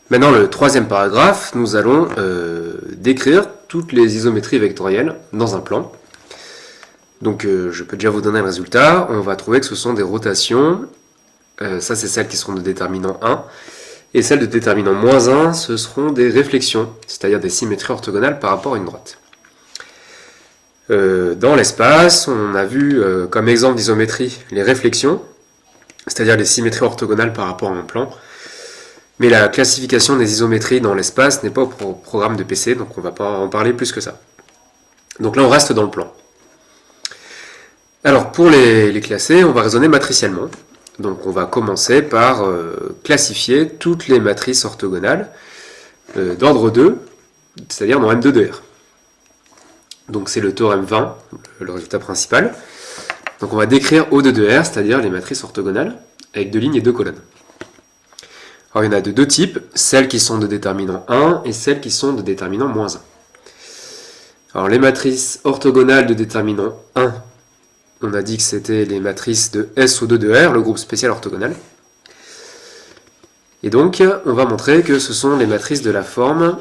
Maintenant, le troisième paragraphe, nous allons décrire toutes les isométries vectorielles dans un plan. Donc je peux déjà vous donner le résultat. On va trouver que ce sont des rotations. Ça, c'est celles qui seront de déterminant 1. Et celles de déterminant moins 1, ce seront des réflexions, c'est-à-dire des symétries orthogonales par rapport à une droite. Dans l'espace, on a vu comme exemple d'isométrie les réflexions, c'est-à-dire les symétries orthogonales par rapport à un plan. Mais la classification des isométries dans l'espace n'est pas au programme de PC, donc on ne va pas en parler plus que ça. Donc là, on reste dans le plan. Alors, pour les classer, on va raisonner matriciellement. Donc on va commencer par classifier toutes les matrices orthogonales d'ordre 2, c'est-à-dire dans M2 de R. Donc c'est le théorème 20, le résultat principal. Donc on va décrire O2 de R, c'est-à-dire les matrices orthogonales, avec 2 lignes et 2 colonnes. Alors il y en a de deux types, celles qui sont de déterminant 1 et celles qui sont de déterminant moins 1. Alors les matrices orthogonales de déterminant 1, on a dit que c'était les matrices de SO2 de R, le groupe spécial orthogonal. Et donc, on va montrer que ce sont les matrices de la forme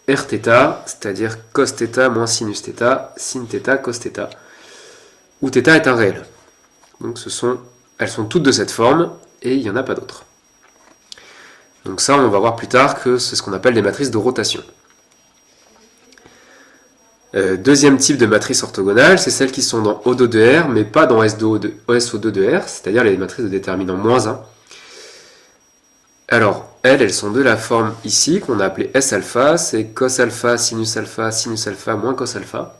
Rθ, c'est-à-dire cos θ moins sinus θ, sin θ, cos θ, où θ est un réel. Donc elles sont toutes de cette forme, et il n'y en a pas d'autres. Donc ça, on va voir plus tard que c'est ce qu'on appelle des matrices de rotation. Deuxième type de matrice orthogonale, c'est celles qui sont dans O2 de R, mais pas dans SO2 de R, c'est-à-dire les matrices de déterminant moins 1. Alors, elles sont de la forme ici, qu'on a appelée S alpha, c'est cos alpha, sinus alpha moins cos alpha.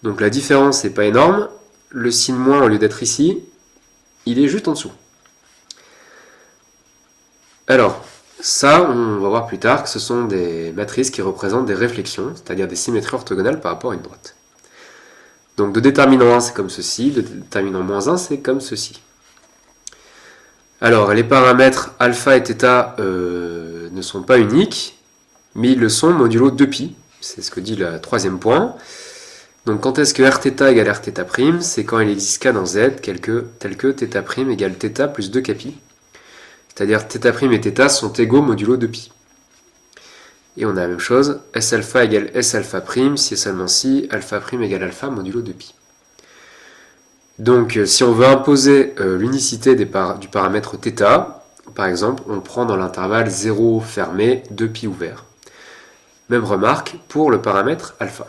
Donc la différence n'est pas énorme, le signe moins, au lieu d'être ici, il est juste en dessous. Alors, ça, on va voir plus tard que ce sont des matrices qui représentent des réflexions, c'est-à-dire des symétries orthogonales par rapport à une droite. Donc de déterminant 1, c'est comme ceci, de déterminant moins 1, c'est comme ceci. Alors, les paramètres alpha et θ ne sont pas uniques, mais ils le sont modulo 2π, c'est ce que dit le troisième point. Donc quand est-ce que Rθ égale Rθ', c'est quand il existe k dans z, tel que θ' égale θ plus 2kπ. C'est-à-dire θ' et θ sont égaux modulo 2π. Et on a la même chose, S alpha égale S alpha', si et seulement si alpha' égale alpha modulo 2π. Donc si on veut imposer l'unicité du paramètre θ, par exemple, on prend dans l'intervalle 0 fermé, 2π ouvert. Même remarque pour le paramètre alpha.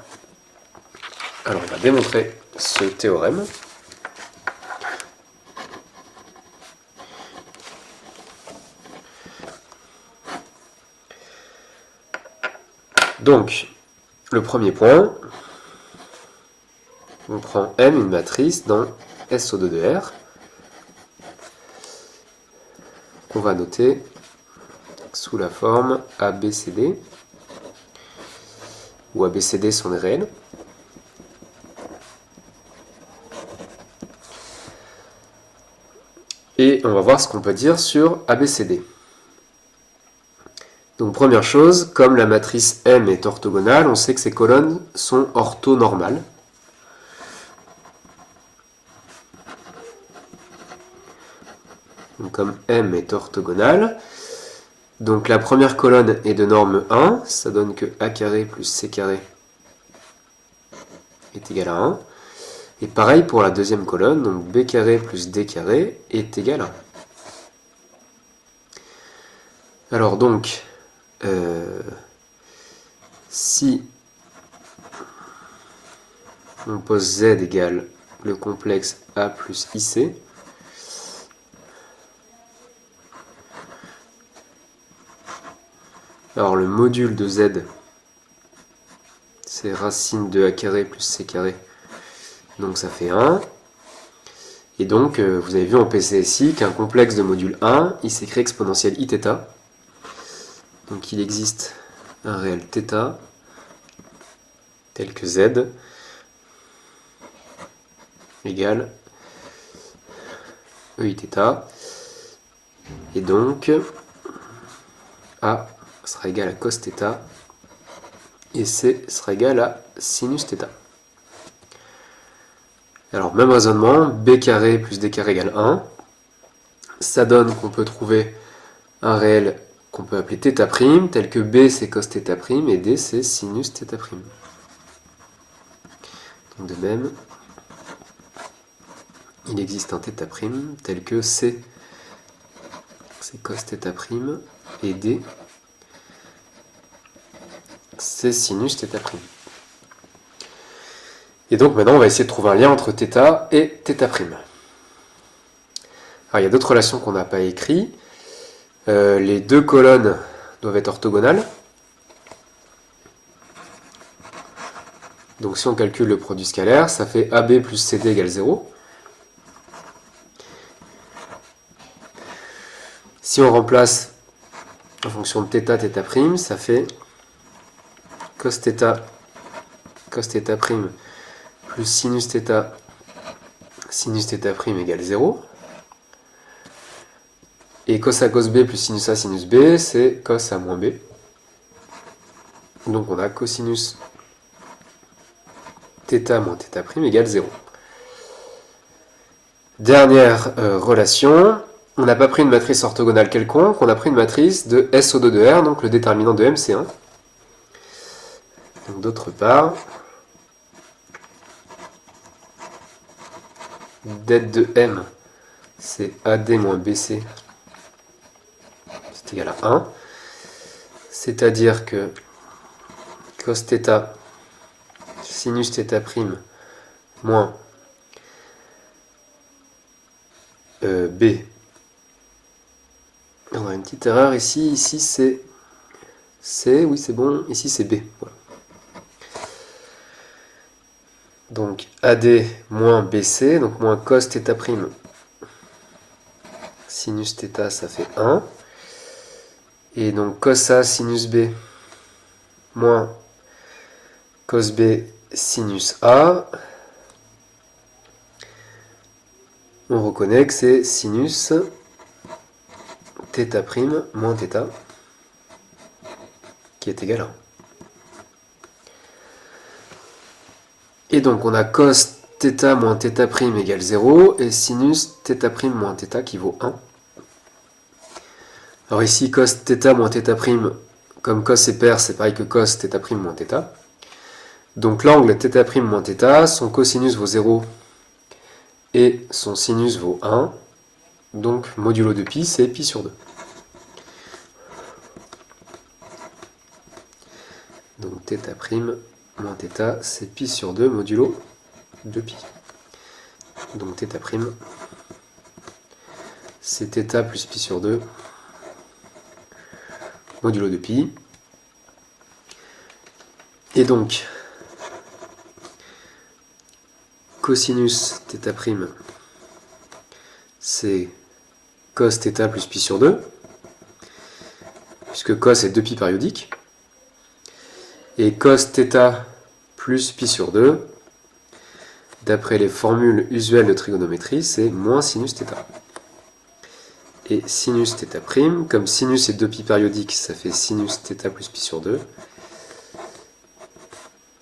Alors on va démontrer ce théorème. Donc, le premier point, on prend M, une matrice, dans SO2 de R, qu'on va noter sous la forme ABCD, où ABCD sont des réels. Et on va voir ce qu'on peut dire sur ABCD. Donc première chose, comme la matrice M est orthogonale, on sait que ces colonnes sont orthonormales. Donc comme M est orthogonale, donc la première colonne est de norme 1, ça donne que A carré plus C carré est égal à 1. Et pareil pour la deuxième colonne, donc B carré plus D carré est égal à 1. Alors donc, si on pose Z égale le complexe A plus IC, alors le module de Z, c'est racine de A carré plus C carré, donc ça fait 1. Et donc, vous avez vu en PCSI qu'un complexe de module 1, il s'écrit exponentielle Iθ. Donc il existe un réel θ tel que Z égale EIθ. Et donc, A sera égal à cos θ et C sera égal à sinus θ. Alors, même raisonnement, B carré plus D carré égale 1. Ça donne qu'on peut trouver un réel qu'on peut appeler θ', tel que B c'est cos θ' et D c'est sinus θ'. Donc de même, il existe un θ' tel que C c'est cos θ' et D c'est sinus θ'. Et donc maintenant on va essayer de trouver un lien entre θ et θ'. Alors il y a d'autres relations qu'on n'a pas écrites. Les deux colonnes doivent être orthogonales. Donc si on calcule le produit scalaire, ça fait AB plus CD égale 0. Si on remplace en fonction de θ, θ', ça fait cos θ plus sinus θ égale 0. Et cos A cos B plus sinus A sinus B, c'est cos A moins B. Donc on a cosinus θ moins θ' égale 0. Dernière relation, on n'a pas pris une matrice orthogonale quelconque, on a pris une matrice de SO2 de R, donc le déterminant de M c'est 1. Donc d'autre part, det de M c'est AD moins BC, c'est égal à 1. C'est-à-dire que cos θ sinus θ' moins B. On a une petite erreur ici. Ici c'est C, oui c'est bon. Ici c'est B. Voilà. Donc AD moins BC, donc moins cos θ' sinus θ, ça fait 1. Et donc cos A sinus B moins cos B sinus A. On reconnaît que c'est sinus θ' moins θ qui est égal à 1. Et donc on a cos θ moins θ' égale 0 et sinus θ' moins θ qui vaut 1. Alors ici cos θ moins θ', comme cos est pair, c'est pareil que cos θ' moins θ. Donc l'angle θ' moins θ, son cosinus vaut 0 et son sinus vaut 1. Donc modulo de pi, c'est pi sur 2. Donc θ' moins θ, c'est pi sur 2 modulo de pi. Donc θ', c'est θ plus pi sur 2 modulo de pi. Et donc, cosinus θ', c'est cos θ plus pi sur 2, puisque cos est 2pi périodique. Et cos θ plus pi sur 2, d'après les formules usuelles de trigonométrie, c'est moins sinus θ. Et sinus θ', comme sinus est 2pi périodique, ça fait sinus θ plus pi sur 2.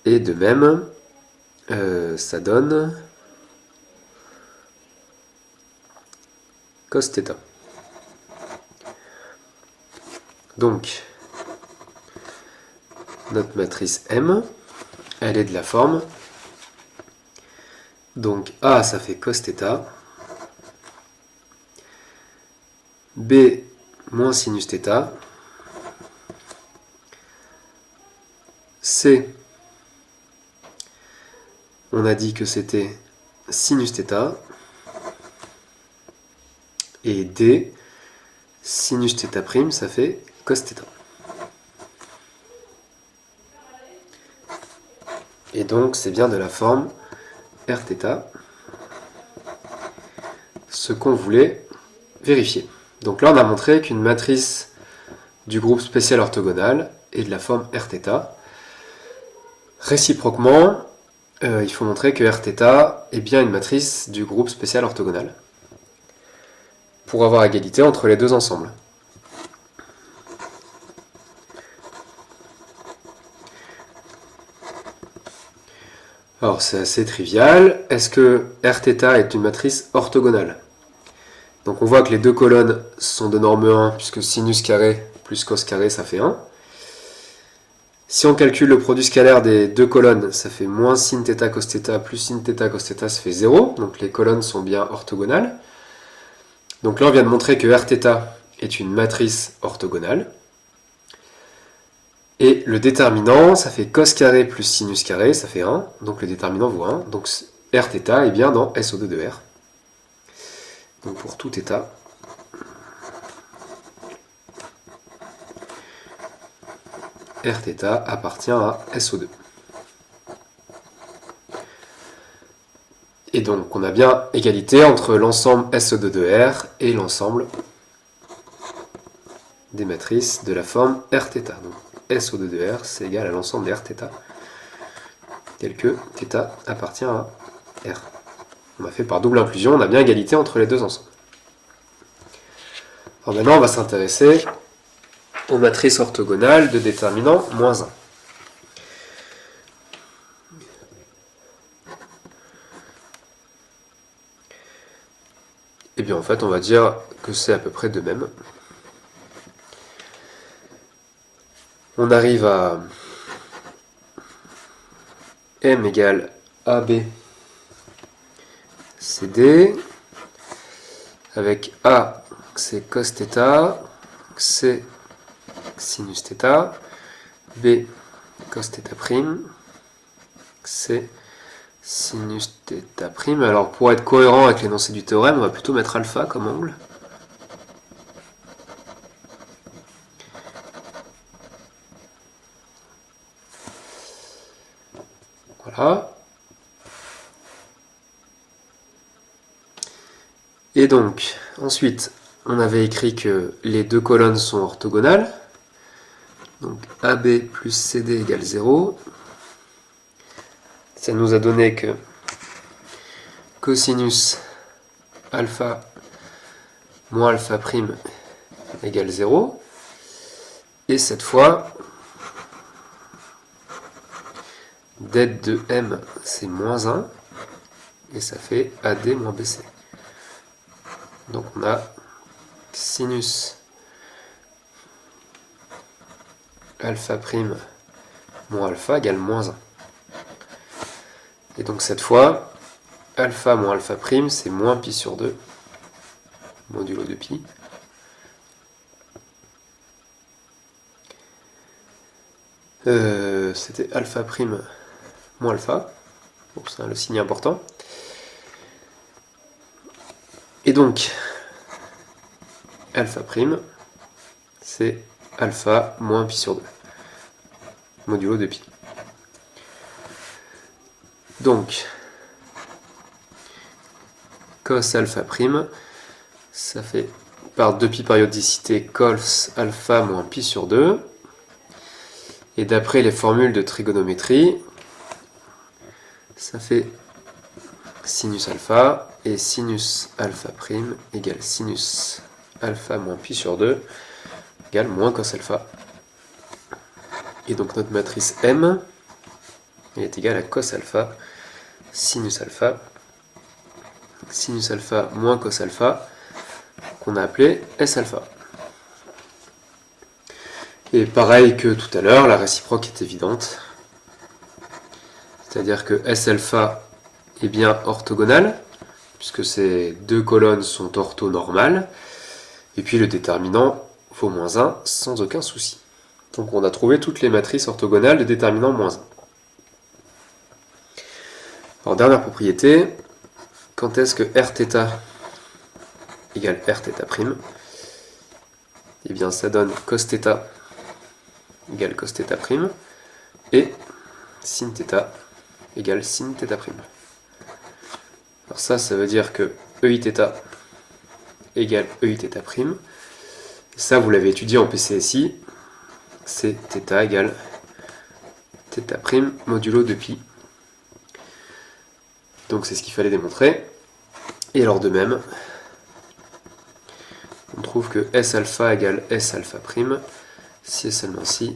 Et de même, ça donne cos θ. Donc, notre matrice M, elle est de la forme. Donc A, ça fait cos θ. B moins sinus θ. C, on a dit que c'était sinus θ. Et D, sinus θ', ça fait cos θ. Et donc c'est bien de la forme Rθ, ce qu'on voulait vérifier. Donc là on a montré qu'une matrice du groupe spécial orthogonal est de la forme Rθ. Réciproquement, il faut montrer que Rθ est bien une matrice du groupe spécial orthogonal pour avoir égalité entre les deux ensembles. Alors c'est assez trivial. Est-ce que Rθ est une matrice orthogonale? Donc on voit que les deux colonnes sont de norme 1, puisque sinus carré plus cos carré, ça fait 1. Si on calcule le produit scalaire des deux colonnes, ça fait moins sin θ cos θ plus sin θ cos θ, ça fait 0. Donc les colonnes sont bien orthogonales. Donc là, on vient de montrer que Rθ est une matrice orthogonale. Et le déterminant, ça fait cos carré plus sinus carré, ça fait 1. Donc le déterminant vaut 1. Donc Rθ est bien dans SO2 de R. Donc pour tout θ, Rθ appartient à SO2. Et donc on a bien égalité entre l'ensemble SO2 de R et l'ensemble des matrices de la forme Rθ. Donc SO2 de R, c'est égal à l'ensemble des Rθ, tel que θ appartient à R. On a fait par double inclusion, on a bien égalité entre les deux ensembles. Alors maintenant, on va s'intéresser aux matrices orthogonales de déterminant moins 1. Et bien en fait, on va dire que c'est à peu près de même. On arrive à M égale AB CD, avec A, c'est cos θ, C, sinus θ, B, cos θ', C, sinus θ'. Alors pour être cohérent avec l'énoncé du théorème, on va plutôt mettre alpha comme angle. Voilà. Et donc, ensuite, on avait écrit que les deux colonnes sont orthogonales. Donc AB plus CD égale 0. Ça nous a donné que cosinus alpha moins alpha prime égale 0. Et cette fois, det de M, c'est moins 1. Et ça fait AD moins BC. Donc on a sinus alpha prime moins alpha égale moins 1. Et donc cette fois, alpha moins alpha prime, c'est moins pi sur 2, modulo de pi. C'était alpha prime moins alpha. Bon, c'est le signe important. Et donc, alpha prime, c'est alpha moins pi sur 2, modulo de pi. Donc, cos alpha prime, ça fait par 2pi périodicité cos alpha moins pi sur 2. Et d'après les formules de trigonométrie, ça fait sinus alpha, et sinus alpha prime égale sinus alpha moins pi sur 2 égale moins cos alpha. Et donc notre matrice M est égale à cos alpha, sinus alpha moins cos alpha, qu'on a appelé S alpha. Et pareil que tout à l'heure, la réciproque est évidente. C'est-à-dire que S alpha est bien orthogonal, puisque ces deux colonnes sont orthonormales. Et puis le déterminant vaut moins 1 sans aucun souci. Donc on a trouvé toutes les matrices orthogonales de déterminant moins 1. Alors dernière propriété, quand est-ce que Rθ égale Rθ'? Eh bien ça donne cos θ égale cos θ' et sin θ égale sin θ'. Alors ça veut dire que EIθ égale EIθ'. Ça, vous l'avez étudié en PCSI, c'est θ égale θ' modulo de pi. Donc c'est ce qu'il fallait démontrer. Et alors de même, on trouve que S alpha égale S alpha prime, si et seulement si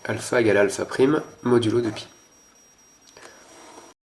alpha égale alpha prime modulo de pi.